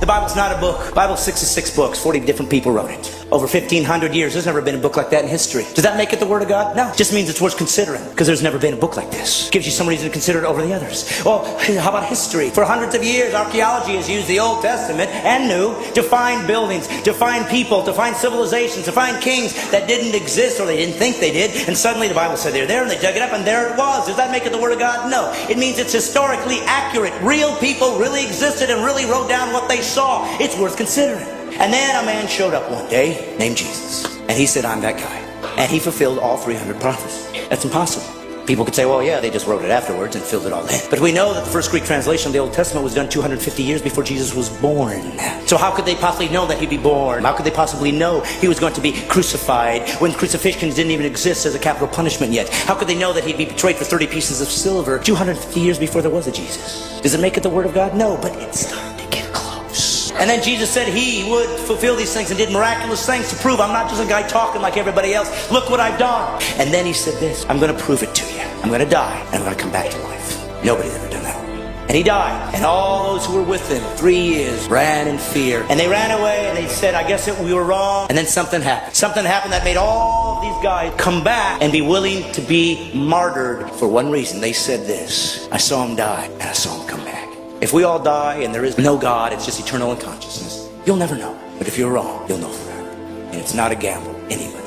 Bible's not a book. The Bible's 66 books. 40 different people wrote it. Over 1,500 years. There's never been a book like that in history. Does that make it the Word of God? No. It just means it's worth considering, because there's never been a book like this. Gives you some reason to consider it over the others. Well, how about history? For hundreds of years, archaeology has used the Old Testament and New to find buildings, to find people, to find civilizations, to find kings that didn't exist, or they didn't think they did. And suddenly the Bible said they're there, and they dug it up, and there it was. Does that make it the Word of God? No. It means it's historically accurate. Real people really existed and really wrote down what they saw. It's worth considering. And then a man showed up one day named Jesus. And he said, I'm that guy. And he fulfilled all 300 prophecies. That's impossible. People could say, well, yeah, they just wrote it afterwards and filled it all in. But we know that the first Greek translation of the Old Testament was done 250 years before Jesus was born. So how could they possibly know that he'd be born? How could they possibly know he was going to be crucified when crucifixions didn't even exist as a capital punishment yet? How could they know that he'd be betrayed for 30 pieces of silver 250 years before there was a Jesus? Does it make it the Word of God? No, but it's starting to get close. And then Jesus said he would fulfill these things and did miraculous things to prove I'm not just a guy talking like everybody else. Look what I've done. And then he said this, I'm going to prove it to you. I'm going to die, and I'm going to come back to life. Nobody's ever done that. And he died, and all those who were with him 3 years ran in fear. And they ran away, and they said, I guess we were wrong. And then something happened. Something happened that made all of these guys come back and be willing to be martyred for one reason. They said this, I saw him die, and I saw him come back. If we all die and there is no God, it's just eternal unconsciousness, you'll never know. But if you're wrong, you'll know forever. And it's not a gamble anyway.